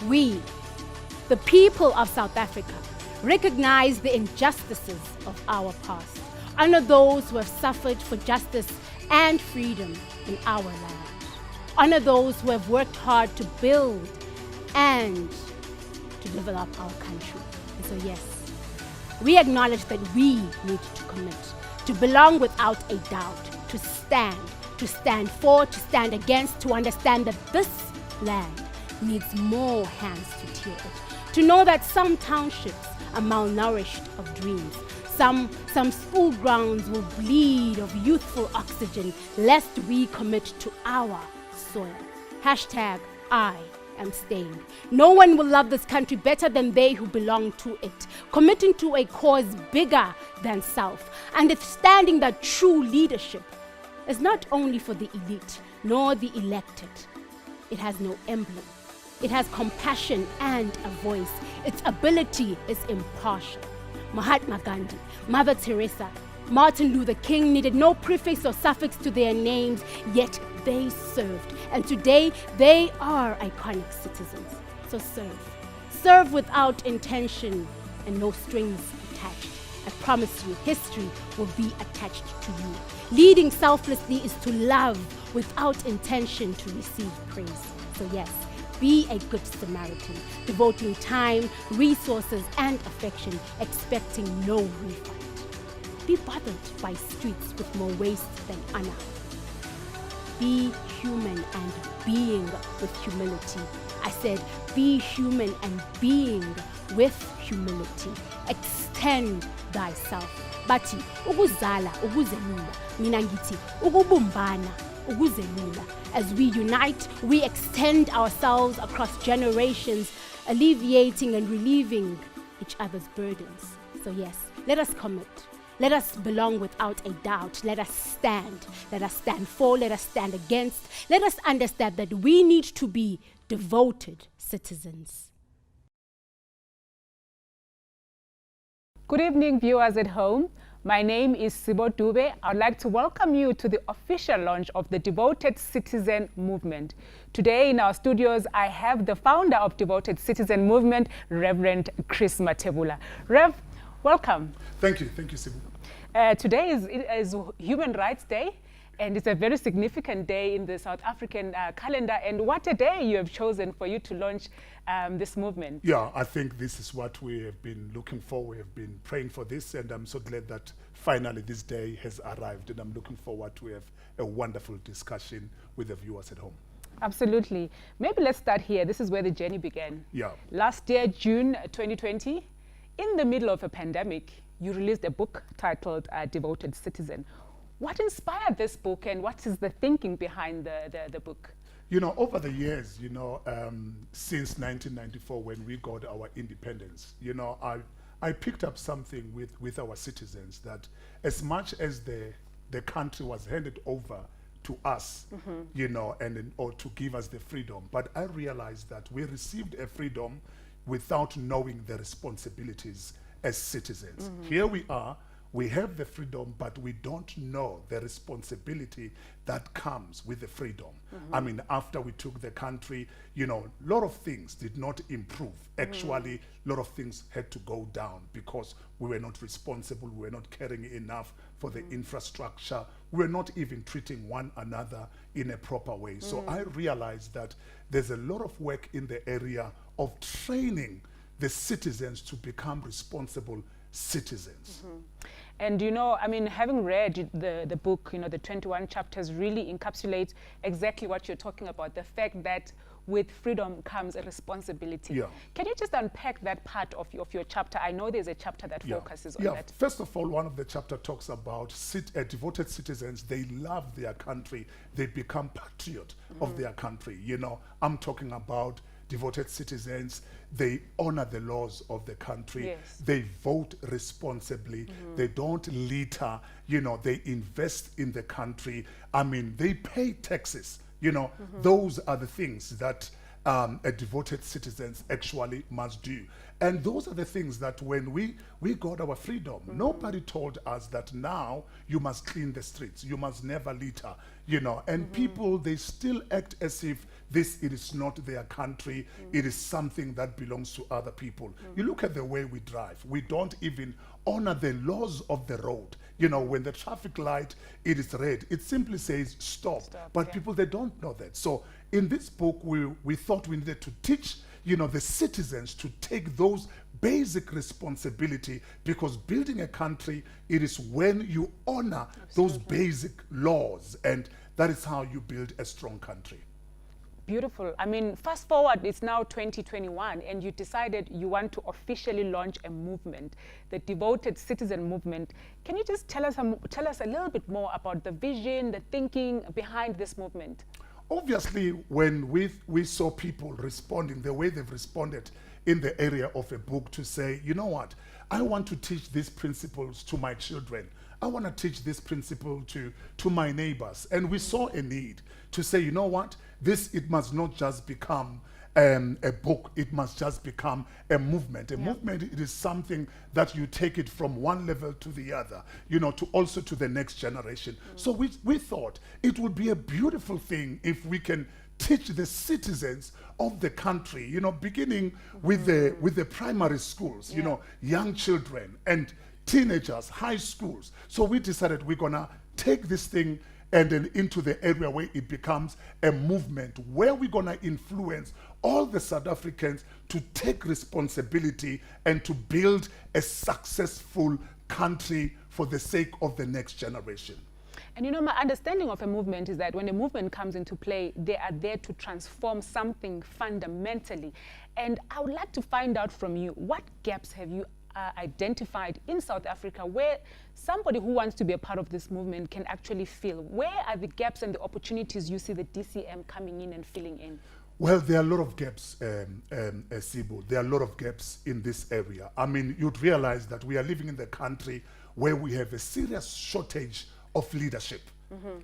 We, the people of South Africa, recognize the injustices of our past, honor those who have suffered for justice and freedom in our land, honor those who have worked hard to build and to develop our country. And so yes, we acknowledge that we need to commit, to belong without a doubt, to stand for, to stand against, to understand that this land needs more hands to till it. To know that some townships are malnourished of dreams. Some school grounds will bleed of youthful oxygen lest we commit to our soil. Hashtag I am staying. No one will love this country better than they who belong to it. Committing to a cause bigger than self. Understanding that true leadership is not only for the elite nor the elected. It has no emblem. It has compassion and a voice. Its ability is impartial. Mahatma Gandhi, Mother Teresa, Martin Luther King needed no prefix or suffix to their names, yet they served. And today, they are iconic citizens. So serve. Serve without intention and no strings attached. I promise you, history will be attached to you. Leading selflessly is to love without intention to receive praise. So yes, be a good Samaritan, devoting time, resources, and affection, expecting no refund. Be bothered by streets with more waste than honor. Be human and being with humility. I said, be human and being with humility. Extend thyself. Bathi, ukuzala, ukuzelula. Mina ngithi, ukubumbana, ukuzelula. As we unite, we extend ourselves across generations, alleviating and relieving each other's burdens. So yes, let us commit. Let us belong without a doubt. Let us stand. Let us stand for. Let us stand against. Let us understand that we need to be devoted citizens. Good evening, viewers at home. My name is Sibo Dube. I'd like to welcome you to the official launch of the Devoted Citizen Movement. Today in our studios, I have the founder of Devoted Citizen Movement, Reverend Chris Matebula. Rev, welcome. Thank you, Sibu. Today is Human Rights Day, and it's a very significant day in the South African calendar. And what a day you have chosen for you to launch this movement. Yeah, I think this is what we have been looking for. We have been praying for this, and I'm so glad that finally this day has arrived, and I'm looking forward to have a wonderful discussion with the viewers at home. Absolutely. Maybe let's start here. This is where the journey began. Yeah. Last year, June 2020, in the middle of a pandemic, you released a book titled Devoted Citizen. What inspired this book, and what is the thinking behind the book? You know, over the years, since 1994 when we got our independence, I picked up something with our citizens that as much as the country was handed over to us, or to give us the freedom, but I realized that we received a freedom without knowing the responsibilities as citizens. Here we are, we have the freedom, but we don't know the responsibility that comes with the freedom. I mean, after we took the country, a lot of things did not improve. Actually, a lot of things had to go down because we were not responsible, we were not caring enough for the infrastructure, we were not even treating one another in a proper way. So I realized that there's a lot of work in the area of training the citizens to become responsible citizens. And having read the book, the 21 chapters really encapsulate exactly what you're talking about, the fact that with freedom comes a responsibility. Yeah. Can you just unpack that part of your chapter? I know there's a chapter that focuses on that. First of all, one of the chapter talks about devoted citizens. They love their country. They become patriot of their country. I'm talking about devoted citizens. They honor the laws of the country. Yes. They vote responsibly. They don't litter. They invest in the country. I mean, they pay taxes. Those are the things that a devoted citizens actually must do. And those are the things that when we got our freedom, nobody told us that now you must clean the streets, you must never litter, and people, they still act as if it is not their country, it is something that belongs to other people. You look at the way we drive, we don't even honor the laws of the road. When the traffic light, it is red, it simply says stop. But people, they don't know that. So in this book, we thought we needed to teach the citizens to take those basic responsibility, because building a country, it is when you honor those basic laws, and that is how you build a strong country. beautiful. I mean, fast forward, it's now 2021, and you decided you want to officially launch a movement, the Devoted Citizen Movement. Can you just tell us a little bit more about the vision, the thinking behind this movement? Obviously, when we saw people responding the way they've responded in the area of a book to say, you know what, I want to teach these principles to my children. I want to teach this principle to my neighbors. And we saw a need to say, you know what, it must not just become a book, it must just become a movement. A movement, it is something that you take it from one level to the other, you know, to also to the next generation. So we thought it would be a beautiful thing if we can teach the citizens of the country, you know, beginning with the primary schools, you know, young children and teenagers, high schools. So we decided we're gonna take this thing and then into the area where it becomes a movement, where we're gonna influence all the South Africans to take responsibility and to build a successful country for the sake of the next generation. And you know, my understanding of a movement is that when a movement comes into play, they are there to transform something fundamentally. And I would like to find out from you, what gaps have you identified in South Africa where somebody who wants to be a part of this movement can actually fill? Where are the gaps and the opportunities you see the DCM coming in and filling in? Well, there are a lot of gaps, Sibu. There are a lot of gaps in this area. I mean, you'd realize that we are living in the country where we have a serious shortage of leadership.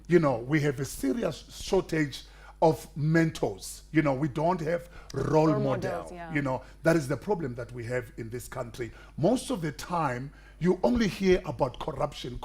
You know, we have a serious shortage of mentors. You know, we don't have role models. You know, that is the problem that we have in this country. Most of the time, you only hear about corruption,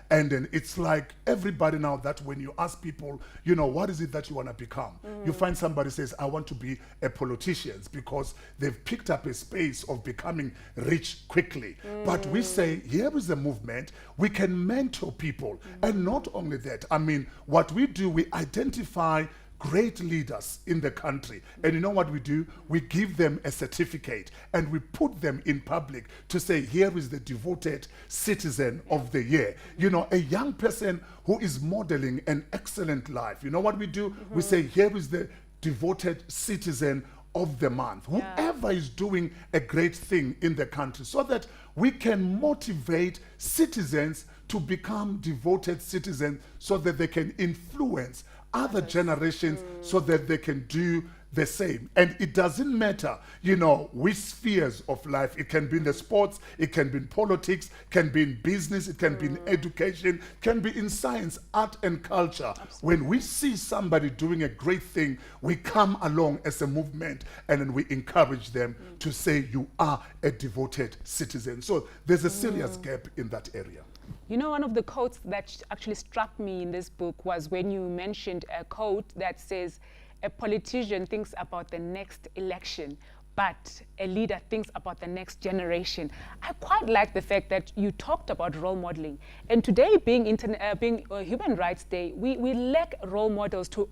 and then it's like everybody now that when you ask people, you know, what is it that you want to become? You find somebody says, I want to be a politician, because they've picked up a space of becoming rich quickly. But we say, here is a movement, we can mentor people. And not only that, I mean, what we do, we identify great leaders in the country. And you know what we do? We give them a certificate and we put them in public to say, here is the devoted citizen of the year. You know, a young person who is modeling an excellent life. You know what we do? We say, here is the devoted citizen of the month. Whoever is doing a great thing in the country, so that we can motivate citizens to become devoted citizens, so that they can influence other generations, so that they can do the same. And it doesn't matter, you know, which spheres of life. It can be in the sports, it can be in politics, can be in business, it can be in education, can be in science, art and culture. When we see somebody doing a great thing, we come along as a movement and then we encourage them to say, you are a devoted citizen. So there's a serious gap in that area. You know, one of the quotes that actually struck me in this book was when you mentioned a quote that says, a politician thinks about the next election, but a leader thinks about the next generation. I quite like the fact that you talked about role modeling. And today, being Human Rights Day, we lack role models to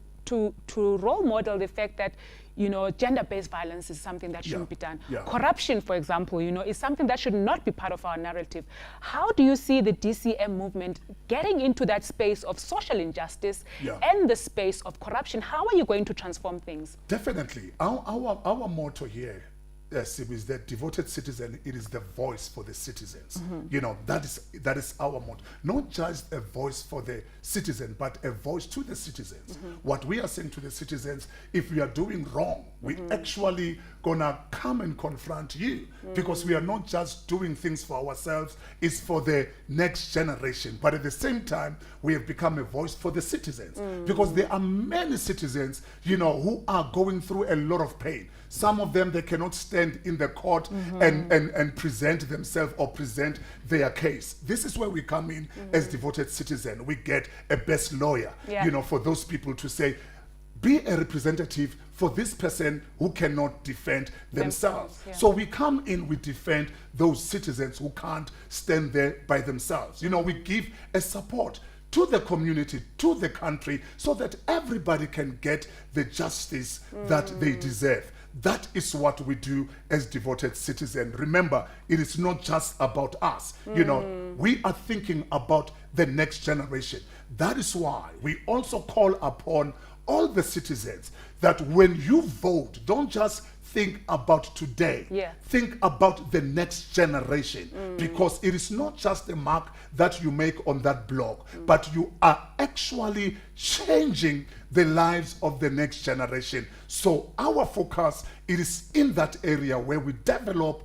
role model the fact that, you know, gender-based violence is something that shouldn't be done. Corruption, for example, you know, is something that should not be part of our narrative. How do you see the DCM movement getting into that space of social injustice and the space of corruption? How are you going to transform things? Definitely. Our motto here, Sib, is that devoted citizen, it is the voice for the citizens. You know, that is our motto. Not just a voice for the citizen, but a voice to the citizens. What we are saying to the citizens, if we are doing wrong, we actually gonna come and confront you, because we are not just doing things for ourselves, it's for the next generation. But at the same time, we have become a voice for the citizens, because there are many citizens, you know, who are going through a lot of pain. Some of them, they cannot stand in the court and present themselves or present their case. This is where we come in as devoted citizen. We get a best lawyer, you know, for those people to say, be a representative for this person who cannot defend themselves. So we come in, we defend those citizens who can't stand there by themselves. You know, we give a support to the community, to the country, so that everybody can get the justice that they deserve. That is what we do as devoted citizens. Remember, it is not just about us. You know, we are thinking about the next generation. That is why we also call upon all the citizens that when you vote, don't just think about today. Yeah. Think about the next generation, because it is not just a mark that you make on that block, but you are actually changing the lives of the next generation. So our focus, it is in that area where we develop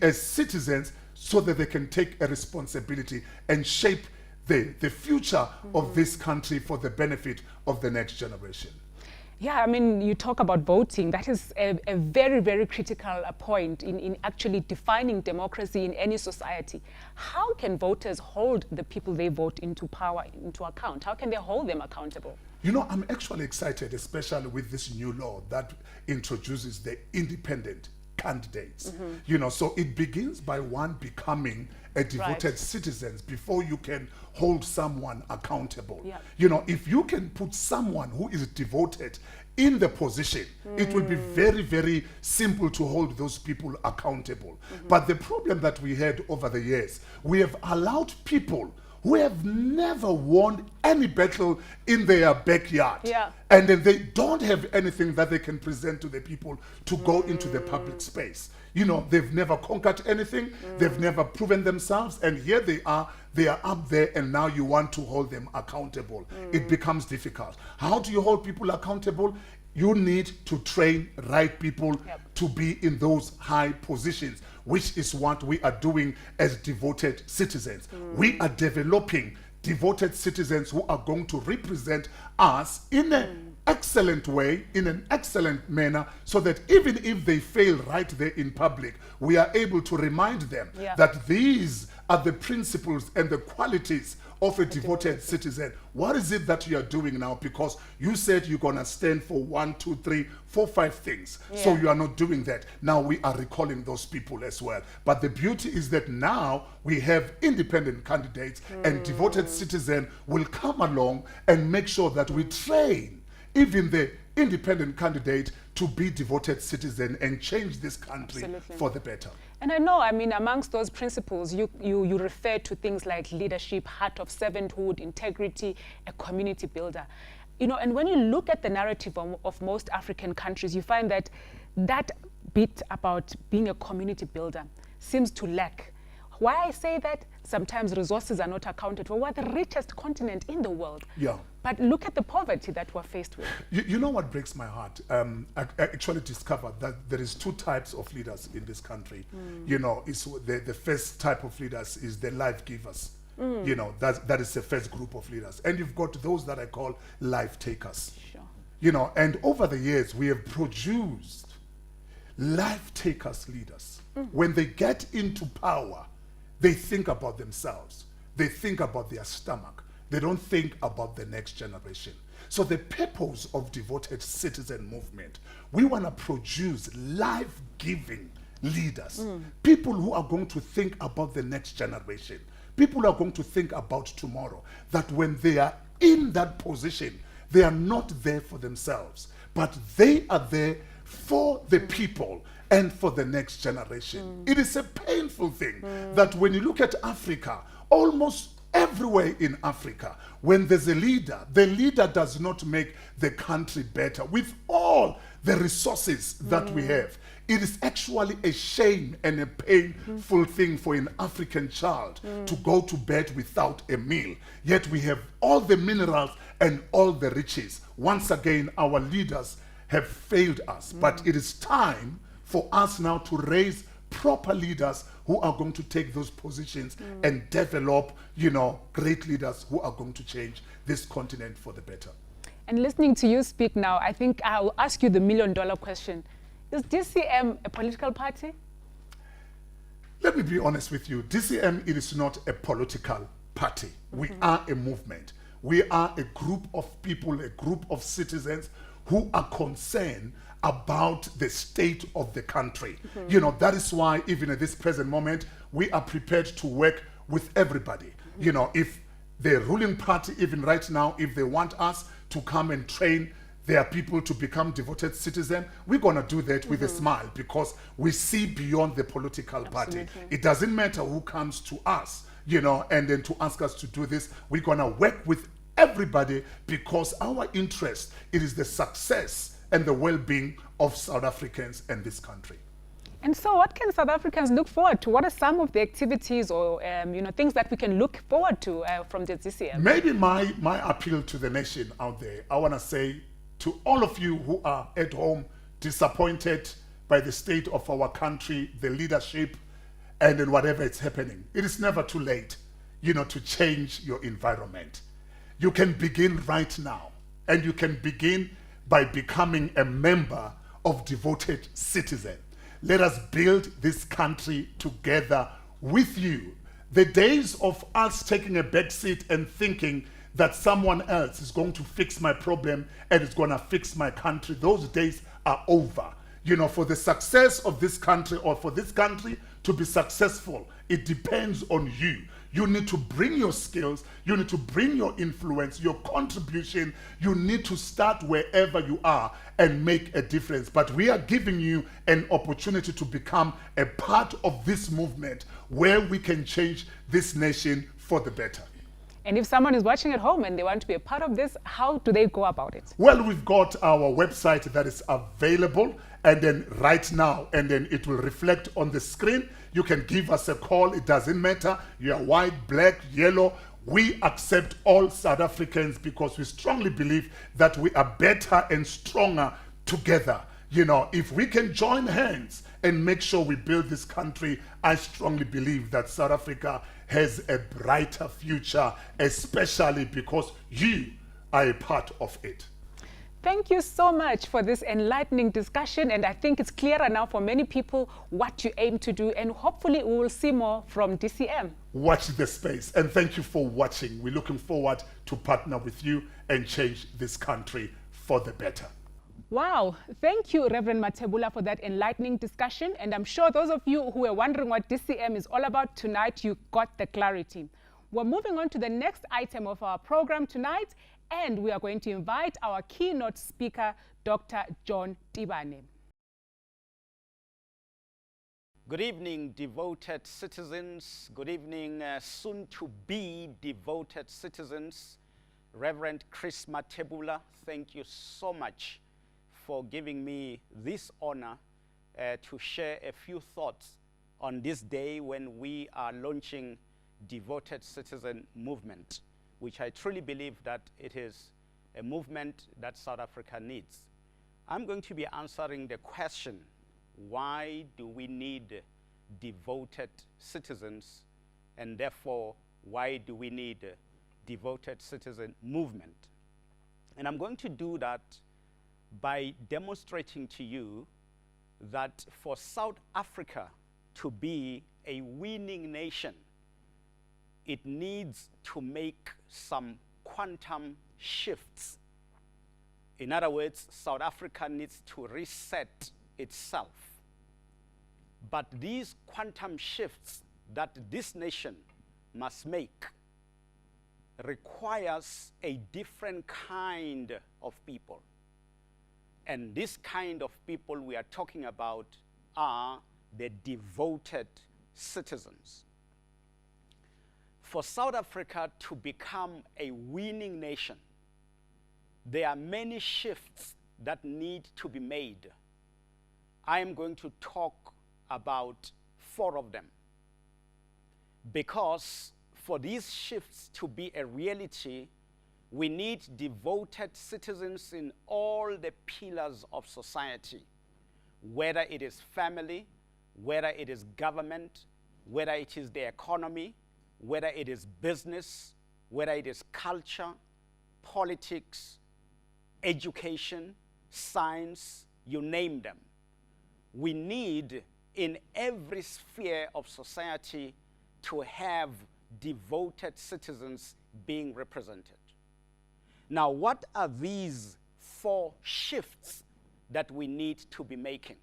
as citizens so that they can take a responsibility and shape the future of this country for the benefit of the next generation. Yeah, I mean, you talk about voting. That is a very, very critical point in actually defining democracy in any society. How can voters hold the people they vote into power into account? How can they hold them accountable? You know, I'm actually excited, especially with this new law that introduces the independent candidates. You know, so it begins by one becoming a devoted citizen before you can hold someone accountable. Yeah. You know, if you can put someone who is devoted in the position, it will be very, very simple to hold those people accountable. But the problem that we had over the years, we have allowed people who have never won any battle in their backyard. Yeah. And then they don't have anything that they can present to the people to go into the public space. You know, they've never conquered anything, they've never proven themselves, and here they are up there, and now you want to hold them accountable. It becomes difficult. How do you hold people accountable? You need to train right people to be in those high positions, which is what we are doing as devoted citizens. We are developing devoted citizens who are going to represent us in an excellent way, in an excellent manner, so that even if they fail right there in public, we are able to remind them that these are the principles and the qualities of a devoted citizen. What is it that you are doing now? Because you said you're going to stand for 1, 2, 3, 4, 5 things. So you are not doing that. Now we are recalling those people as well. But the beauty is that now we have independent candidates, and devoted citizen will come along and make sure that we train even the independent candidate to be devoted citizen and change this country for the better. And I know, I mean, amongst those principles, you refer to things like leadership, heart of servanthood, integrity, a community builder. You know, and when you look at the narrative of most African countries, you find that that bit about being a community builder seems to lack. Why I say that? Sometimes resources are not accounted for. We're the richest continent in the world. Yeah. But look at the poverty that we're faced with. You know what breaks my heart? I actually discovered that there is 2 types of leaders in this country. You know, it's the first type of leaders is the life givers. You know, that is the first group of leaders. And you've got those that I call life takers. Sure. You know, and over the years, we have produced life takers leaders. When they get into power, they think about themselves. They think about their stomach. They don't think about the next generation. So the purpose of devoted citizen movement, we want to produce life-giving leaders, people who are going to think about the next generation, people who are going to think about tomorrow, that when they are in that position, they are not there for themselves, but they are there for the people and for the next generation. It is a painful thing that when you look at Africa, almost everywhere in Africa, when there's a leader, the leader does not make the country better. With all the resources that we have, it is actually a shame and a painful thing for an African child to go to bed without a meal. Yet we have all the minerals and all the riches. Once again, our leaders have failed us, but it is time for us now to raise proper leaders who are going to take those positions and develop, you know, great leaders who are going to change this continent for the better. And listening to you speak now, I think I'll ask you the million-dollar question. Is DCM a political party? Let me be honest with you. DCM, it is not a political party. We are a movement. We are a group of people, a group of citizens who are concerned about the state of the country. You know, that is why even at this present moment, we are prepared to work with everybody. You know, if the ruling party, even right now, if they want us to come and train their people to become devoted citizens, we're going to do that with a smile, because we see beyond the political party. It doesn't matter who comes to us, you know, and then to ask us to do this. We're going to work with everybody, because our interest, it is the success and the well-being of South Africans and this country. And so what can South Africans look forward to? What are some of the activities or things that we can look forward to from the DCM? Maybe my appeal to the nation out there, I want to say to all of you who are at home disappointed by the state of our country, the leadership, and then whatever is happening, it is never too late, to change your environment. You can begin right now, and you can begin by becoming a member of Devoted Citizen. Let us build this country together with you. The days of us taking a back seat and thinking that someone else is going to fix my problem and is going to fix my country, those days are over. For the success of this country, or for this country to be successful, it depends on you. You need to bring your skills, you need to bring your influence, your contribution. You need to start wherever you are and make a difference. But we are giving you an opportunity to become a part of this movement where we can change this nation for the better. And if someone is watching at home and they want to be a part of this, how do they go about it? Well, we've got our website that is available, and then right now, and then it will reflect on the screen. You can give us a call. It doesn't matter. You are white, black, yellow. We accept all South Africans because we strongly believe that we are better and stronger together. If we can join hands and make sure we build this country, I strongly believe that South Africa has a brighter future, especially because you are a part of it. Thank you so much for this enlightening discussion, and I think it's clearer now for many people what you aim to do, and hopefully we will see more from DCM. Watch the space, and thank you for watching. We're looking forward to partner with you and change this country for the better. Wow, thank you, Reverend Mathebula, for that enlightening discussion, and I'm sure those of you who were wondering what DCM is all about tonight, you got the clarity. We're moving on to the next item of our program tonight, and we are going to invite our keynote speaker, Dr. John Tibane. Good evening, devoted citizens. Good evening, soon-to-be devoted citizens. Reverend Chris Mathebula, thank you so much for giving me this honor to share a few thoughts on this day when we are launching Devoted Citizen Movement, which I truly believe that it is a movement that South Africa needs. I'm going to be answering the question, why do we need devoted citizens, and therefore, why do we need a devoted citizen movement? And I'm going to do that by demonstrating to you that for South Africa to be a winning nation, it needs to make some quantum shifts. In other words, South Africa needs to reset itself. But these quantum shifts that this nation must make requires a different kind of people. And this kind of people we are talking about are the devoted citizens. For South Africa to become a winning nation, there are many shifts that need to be made. I am going to talk about 4 of them. Because for these shifts to be a reality, we need devoted citizens in all the pillars of society, whether it is family, whether it is government, whether it is the economy, whether it is business, whether it is culture, politics, education, science, you name them. We need in every sphere of society to have devoted citizens being represented. Now, what are these 4 shifts that we need to be making?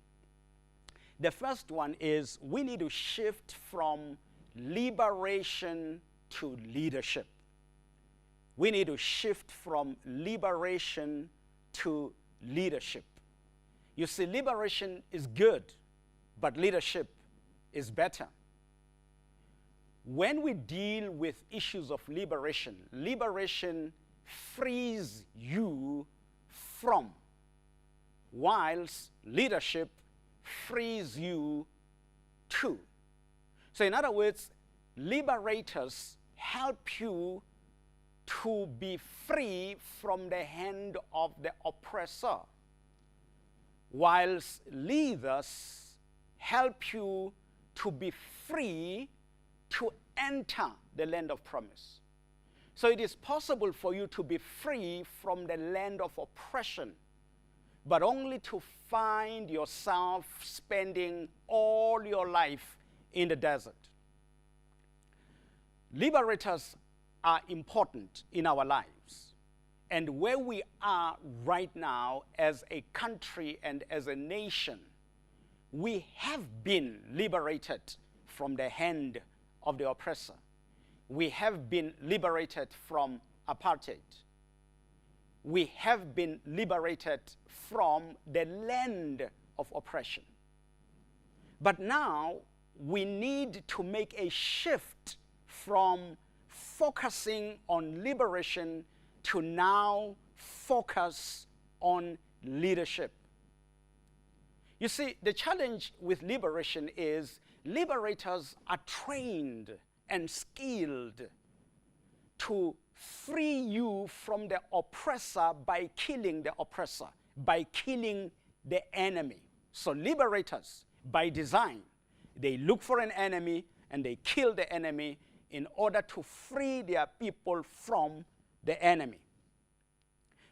The first one is we need to shift from liberation to leadership. We need to shift from liberation to leadership. You see, liberation is good, but leadership is better. When we deal with issues of liberation, liberation frees you from, whilst leadership frees you to. So in other words, liberators help you to be free from the hand of the oppressor, whilst leaders help you to be free to enter the land of promise. So it is possible for you to be free from the land of oppression, but only to find yourself spending all your life in the desert. Liberators are important in our lives. And where we are right now as a country and as a nation, we have been liberated from the hand of the oppressor. We have been liberated from apartheid. We have been liberated from the land of oppression. But now we need to make a shift from focusing on liberation to now focus on leadership. You see, the challenge with liberation is liberators are trained and skilled to free you from the oppressor by killing the oppressor, by killing the enemy. So liberators, by design, they look for an enemy and they kill the enemy in order to free their people from the enemy.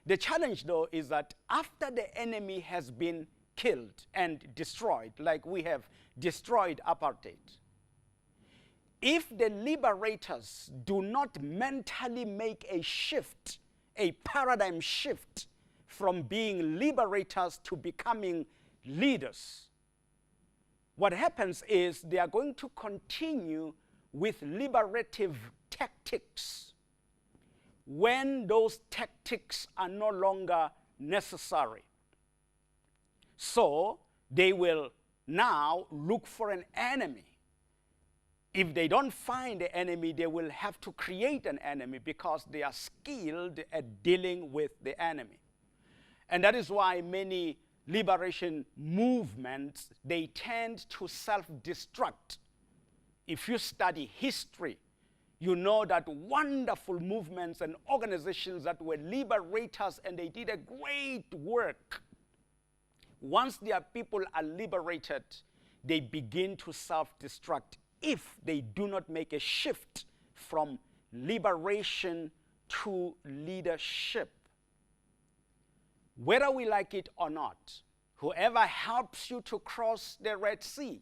The challenge, though, is that after the enemy has been killed and destroyed, like we have destroyed apartheid, if the liberators do not mentally make a shift, a paradigm shift from being liberators to becoming leaders, what happens is they are going to continue with liberative tactics when those tactics are no longer necessary. So they will now look for an enemy. If they don't find the enemy, they will have to create an enemy because they are skilled at dealing with the enemy. And that is why many liberation movements, they tend to self-destruct. If you study history, you know that wonderful movements and organizations that were liberators and they did a great work. Once their people are liberated, they begin to self-destruct if they do not make a shift from liberation to leadership. Whether we like it or not, whoever helps you to cross the Red Sea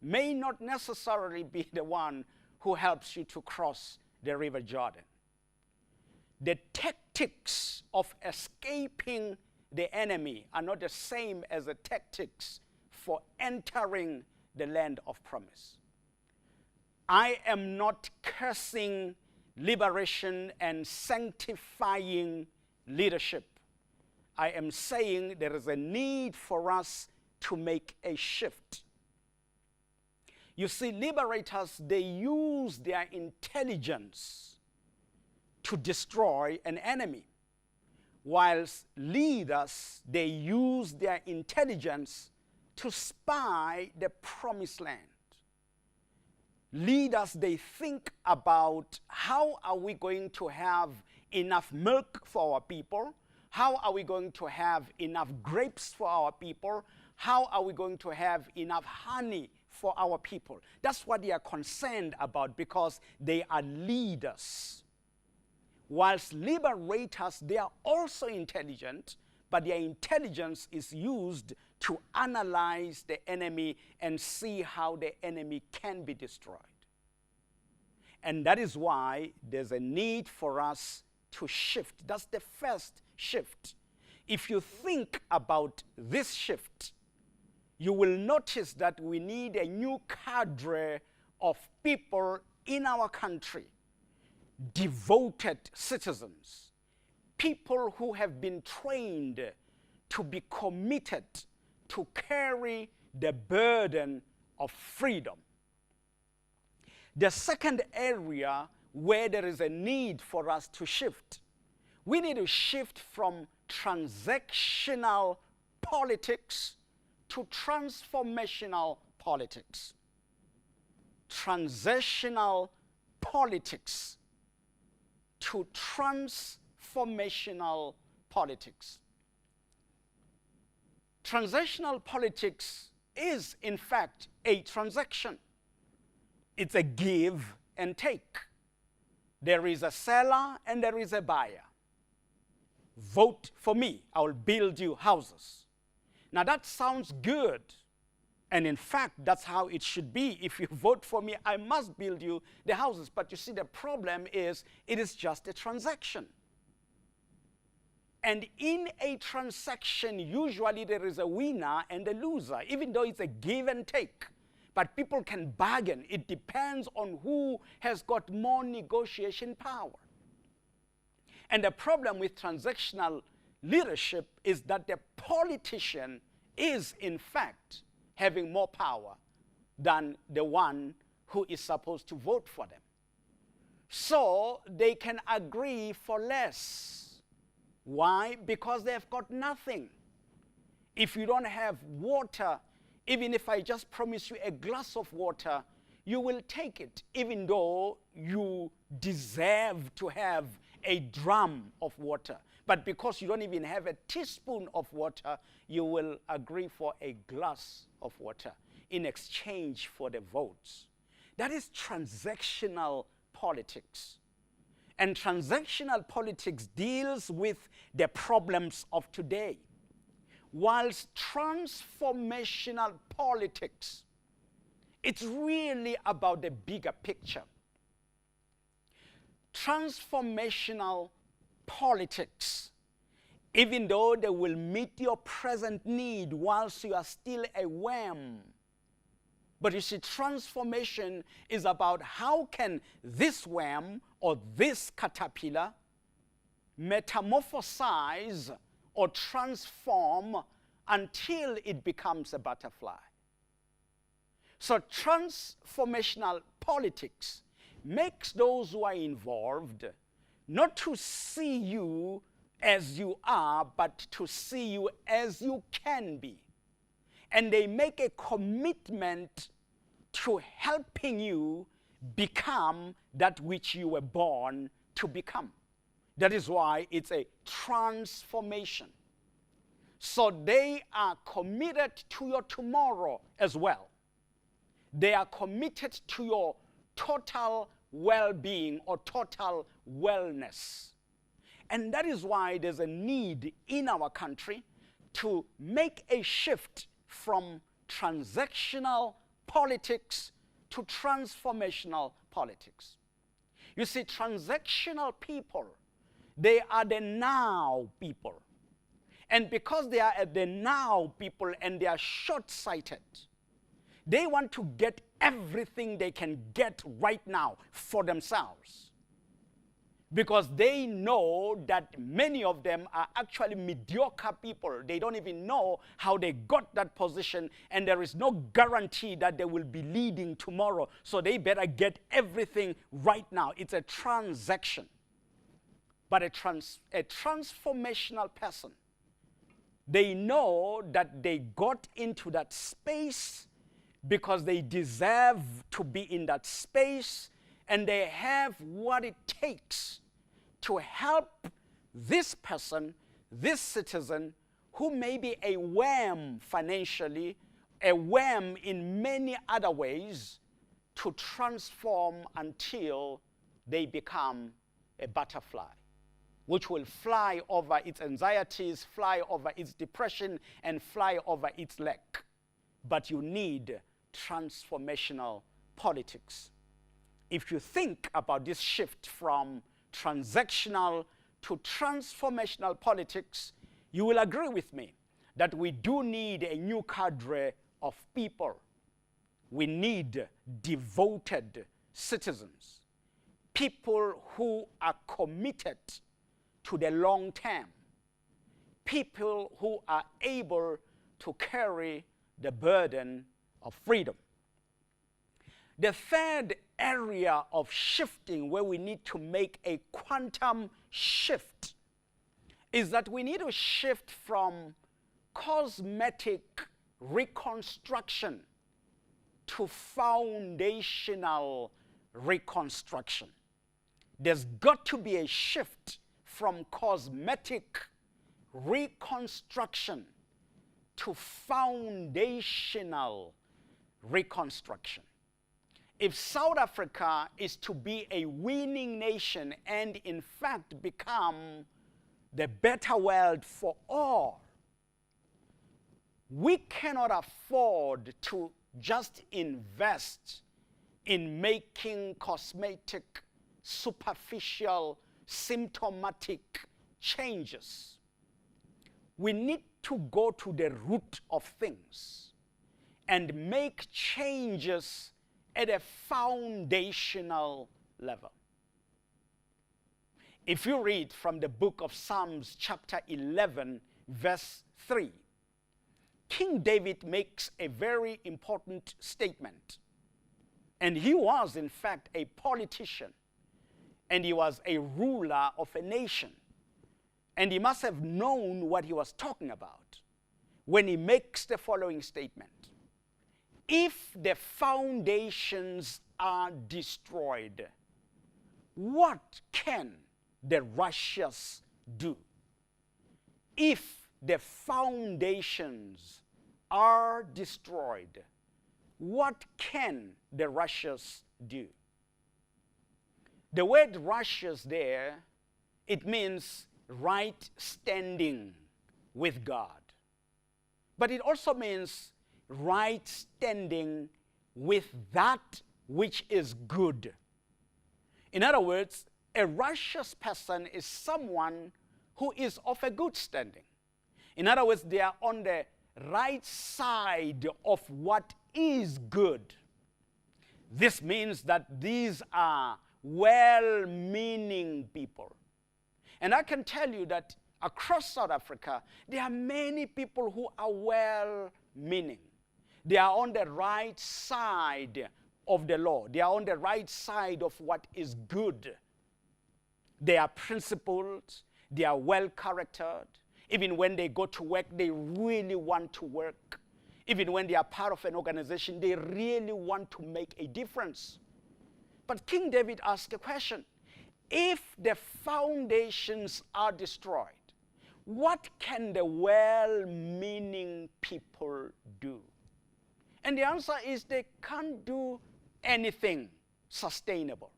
may not necessarily be the one who helps you to cross the River Jordan. The tactics of escaping the enemy are not the same as the tactics for entering the land of promise. I am not cursing liberation and sanctifying leadership. I am saying there is a need for us to make a shift. You see, liberators, they use their intelligence to destroy an enemy, whilst leaders, they use their intelligence to spy the promised land. Leaders, they think about how are we going to have enough milk for our people? How are we going to have enough grapes for our people? How are we going to have enough honey for our people? That's what they are concerned about because they are leaders. Whilst liberators, they are also intelligent, but their intelligence is used to analyze the enemy and see how the enemy can be destroyed. And that is why there's a need for us to shift. That's the first shift. If you think about this shift, you will notice that we need a new cadre of people in our country, devoted citizens, people who have been trained to be committed to carry the burden of freedom. The second area where there is a need for us to shift We need to shift from transactional politics to transformational politics. Transactional politics to transformational politics. Transactional politics is, in fact, a transaction. It's a give and take. There is a seller and there is a buyer. Vote for me, I will build you houses. Now that sounds good. And in fact, that's how it should be. If you vote for me, I must build you the houses. But you see, the problem is, it is just a transaction. And in a transaction, usually there is a winner and a loser, even though it's a give and take. But people can bargain. It depends on who has got more negotiation power. And the problem with transactional leadership is that the politician is, in fact, having more power than the one who is supposed to vote for them. So they can agree for less. Why? Because they've got nothing. If you don't have water, even if I just promise you a glass of water, you will take it, even though you deserve to have a drum of water. But because you don't even have a teaspoon of water, you will agree for a glass of water in exchange for the votes. That is transactional politics. And transactional politics deals with the problems of today, whilst transformational politics, it's really about the bigger picture. Transformational politics, even though they will meet your present need whilst you are still a worm. But you see, transformation is about how can this worm or this caterpillar metamorphosize or transform until it becomes a butterfly. So transformational politics makes those who are involved not to see you as you are, but to see you as you can be. And they make a commitment to helping you become that which you were born to become. That is why it's a transformation. So they are committed to your tomorrow as well. They are committed to your total well-being or total wellness. And that is why there's a need in our country to make a shift from transactional politics to transformational politics. You see, transactional people, they are the now people. And because they are the now people and they are short-sighted, they want to get everything they can get right now for themselves. Because they know that many of them are actually mediocre people. They don't even know how they got that position, and there is no guarantee that they will be leading tomorrow. So they better get everything right now. It's a transaction. But a transformational person, they know that they got into that space because they deserve to be in that space, and they have what it takes to help this person, this citizen, who may be a worm financially, a worm in many other ways, to transform until they become a butterfly, which will fly over its anxieties, fly over its depression, and fly over its lack. But you need transformational politics. If you think about this shift from transactional to transformational politics, you will agree with me that we do need a new cadre of people. We need devoted citizens, people who are committed to the long term, people who are able to carry the burden of freedom. The third area of shifting where we need to make a quantum shift is that we need to shift from cosmetic reconstruction to foundational reconstruction. There's got to be a shift from cosmetic reconstruction to foundational reconstruction. If South Africa is to be a winning nation and in fact become the better world for all, we cannot afford to just invest in making cosmetic, superficial, symptomatic changes. We need to go to the root of things and make changes at a foundational level. If you read from the book of Psalms chapter 11, verse 3, King David makes a very important statement. And he was, in fact, a politician. And he was a ruler of a nation. And he must have known what he was talking about when he makes the following statement. If the foundations are destroyed, what can the righteous do? If the foundations are destroyed, what can the righteous do? The word righteous there, it means right standing with God. But it also means right standing with that which is good. In other words, a righteous person is someone who is of a good standing. In other words, they are on the right side of what is good. This means that these are well-meaning people. And I can tell you that across South Africa, there are many people who are well-meaning. They are on the right side of the law. They are on the right side of what is good. They are principled. They are well-charactered. Even when they go to work, they really want to work. Even when they are part of an organization, they really want to make a difference. But King David asked a question. If the foundations are destroyed, what can the well-meaning people do? And the answer is they can't do anything sustainable.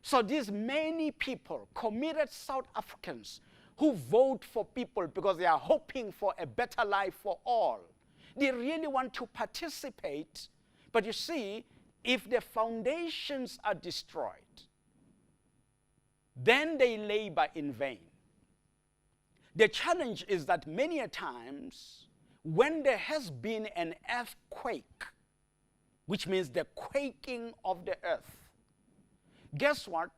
So these many people, committed South Africans, who vote for people because they are hoping for a better life for all, they really want to participate. But you see, if the foundations are destroyed, then they labor in vain. The challenge is that many a times, when there has been an earthquake, which means the quaking of the earth, guess what?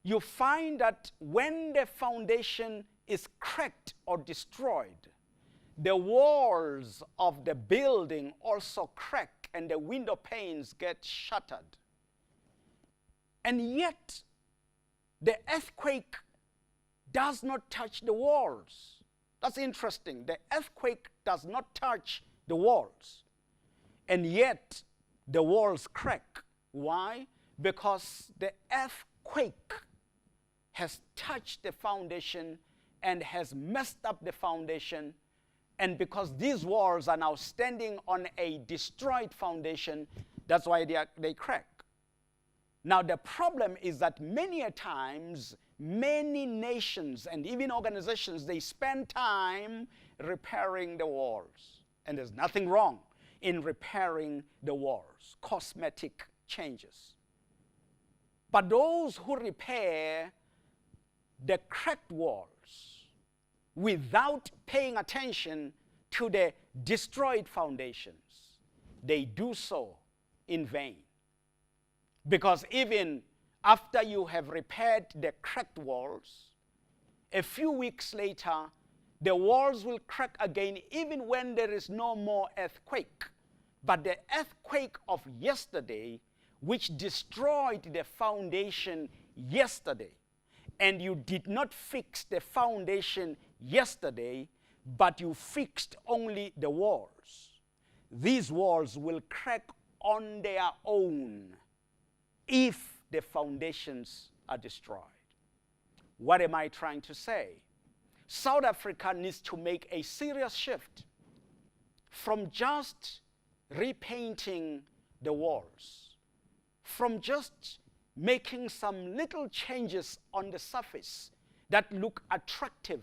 You find that when the foundation is cracked or destroyed, the walls of the building also crack and the window panes get shattered. And yet, the earthquake does not touch the walls. That's interesting. The earthquake does not touch the walls. And yet, the walls crack. Why? Because the earthquake has touched the foundation and has messed up the foundation. And because these walls are now standing on a destroyed foundation, that's why they crack. Now, the problem is that many a times, many nations and even organizations, they spend time repairing the walls. And there's nothing wrong in repairing the walls, cosmetic changes. But those who repair the cracked walls without paying attention to the destroyed foundations, they do so in vain. Because even after you have repaired the cracked walls, a few weeks later, the walls will crack again even when there is no more earthquake. But the earthquake of yesterday, which destroyed the foundation yesterday, and you did not fix the foundation yesterday, but you fixed only the walls, these walls will crack on their own if the foundations are destroyed. What am I trying to say? South Africa needs to make a serious shift from just repainting the walls, from just making some little changes on the surface that look attractive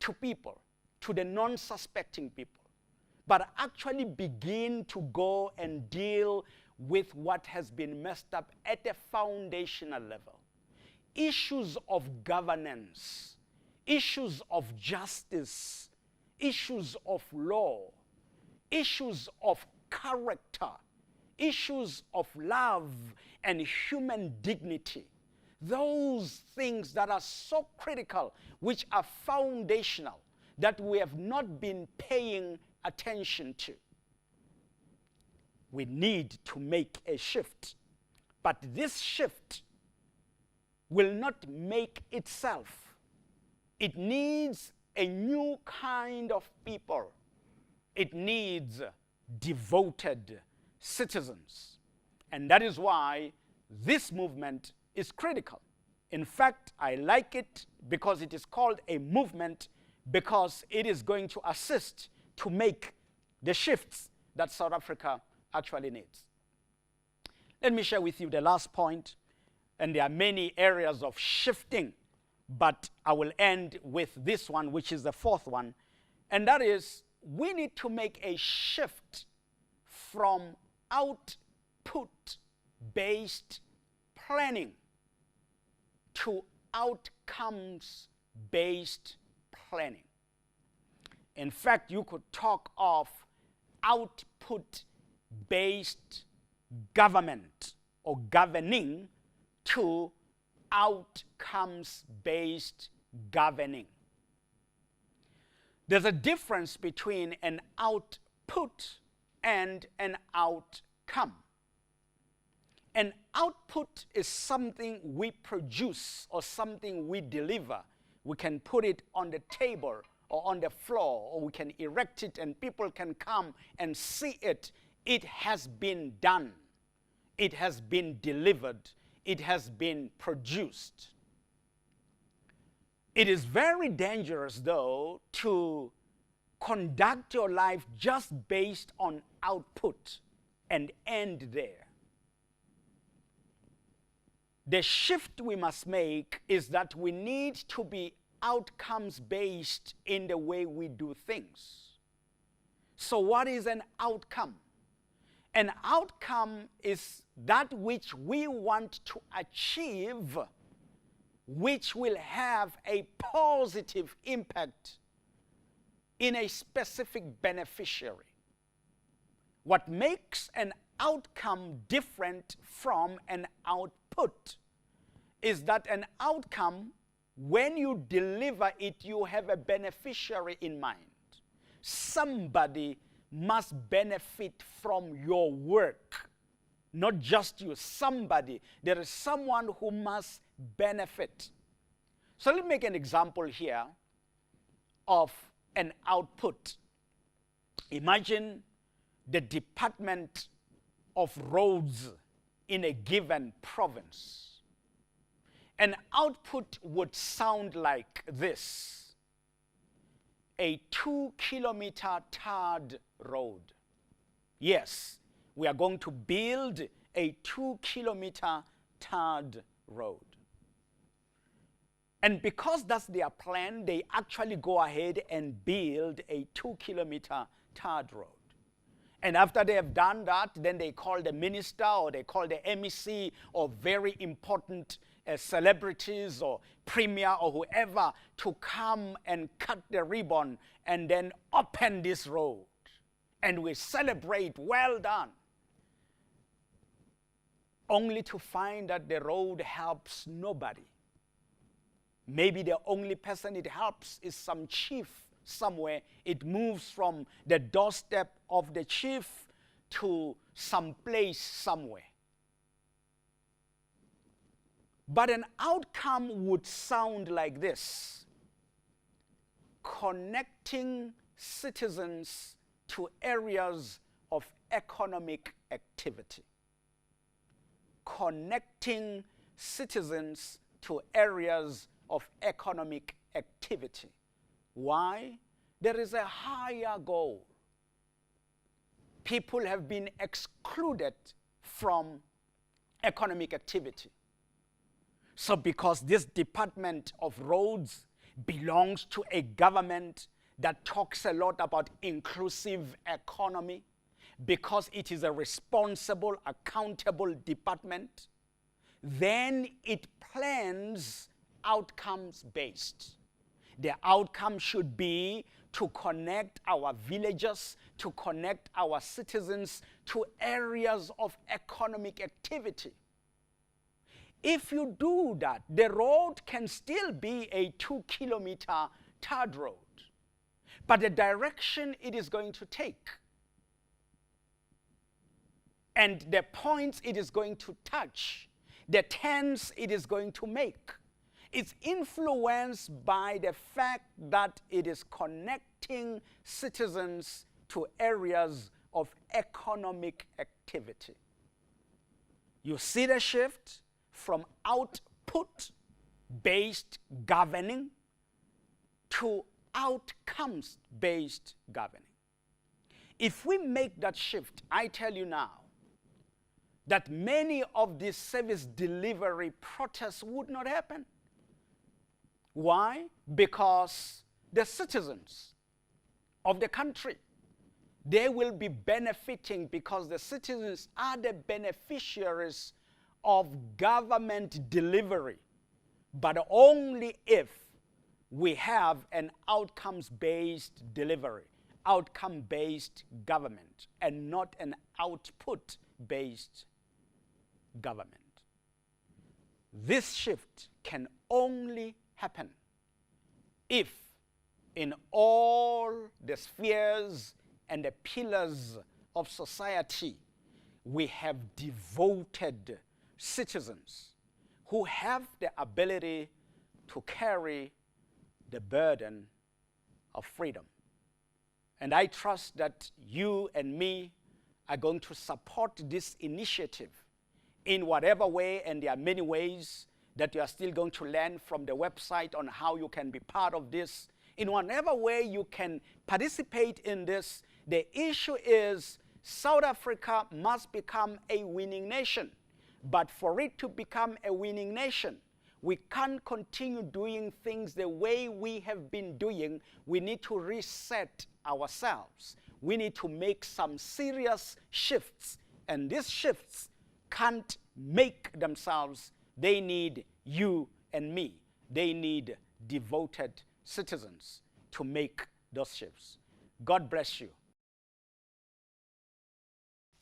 to people, to the non-suspecting people, but actually begin to go and deal with what has been messed up at a foundational level. Issues of governance, issues of justice, issues of law, issues of character, issues of love and human dignity, those things that are so critical, which are foundational, that we have not been paying attention to. We need to make a shift, but this shift will not make itself. It needs a new kind of people. It needs devoted citizens. And that is why this movement is critical. In fact, I like it because it is called a movement, because it is going to assist to make the shifts that South Africa actually needs. Let me share with you the last point, and there are many areas of shifting, but I will end with this one, which is the fourth one, and that is we need to make a shift from output-based planning to outcomes-based planning. In fact, you could talk of output-based government or governing to outcomes-based governing. There's a difference between an output and an outcome. An output is something we produce or something we deliver. We can put it on the table or on the floor, or we can erect it and people can come and see it. It has been done. It has been delivered. It has been produced. It is very dangerous, though, to conduct your life just based on output and end there. The shift we must make is that we need to be outcomes-based in the way we do things. So what is an outcome? An outcome is that which we want to achieve, which will have a positive impact in a specific beneficiary. What makes an outcome different from an output is that an outcome, when you deliver it, you have a beneficiary in mind. Somebody must benefit from your work, not just you, somebody. There is someone who must benefit. So let me make an example here of an output. Imagine the Department of Roads in a given province. An output would sound like this: a 2-kilometer tarred road. Yes, we are going to build a 2-kilometer tarred road. And because that's their plan, they actually go ahead and build a 2-kilometer tarred road. And after they have done that, then they call the minister or they call the MEC or very important celebrities or premier or whoever to come and cut the ribbon and then open this road. And we celebrate, well done. Only to find that the road helps nobody. Maybe the only person it helps is some chief somewhere. It moves from the doorstep of the chief to some place somewhere. But an outcome would sound like this: connecting citizens to areas of economic activity. Connecting citizens to areas of economic activity. Why? There is a higher goal. People have been excluded from economic activity. So because this Department of Roads belongs to a government that talks a lot about inclusive economy, because it is a responsible, accountable department, then it plans outcomes-based. The outcome should be to connect our villages, to connect our citizens to areas of economic activity. If you do that, the road can still be a 2-kilometer tarred road, but the direction it is going to take and the points it is going to touch, the turns it is going to make, it's influenced by the fact that it is connecting citizens to areas of economic activity. You see the shift from output-based governing to outcomes-based governing. If we make that shift, I tell you now that many of these service delivery protests would not happen. Why? Because the citizens of the country, they will be benefiting, because the citizens are the beneficiaries of government delivery, but only if we have an outcomes-based delivery, outcome-based government, and not an output-based government. This shift can only happen if in all the spheres and the pillars of society we have devoted citizens who have the ability to carry the burden of freedom. And I trust that you and me are going to support this initiative in whatever way, and there are many ways that you are still going to learn from the website on how you can be part of this. In whatever way you can participate in this, the issue is South Africa must become a winning nation. But for it to become a winning nation, we can't continue doing things the way we have been doing. We need to reset ourselves. We need to make some serious shifts. And these shifts can't make themselves. They need you and me. They need devoted citizens to make those shifts. God bless you.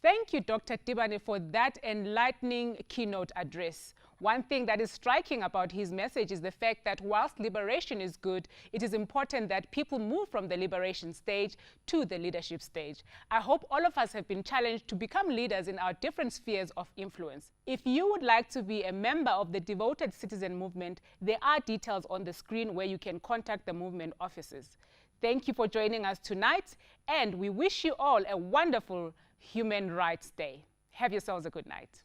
Thank you, Dr. Tibane, for that enlightening keynote address. One thing that is striking about his message is the fact that whilst liberation is good, it is important that people move from the liberation stage to the leadership stage. I hope all of us have been challenged to become leaders in our different spheres of influence. If you would like to be a member of the Devoted Citizen Movement, there are details on the screen where you can contact the movement offices. Thank you for joining us tonight, and we wish you all a wonderful Human Rights Day. Have yourselves a good night.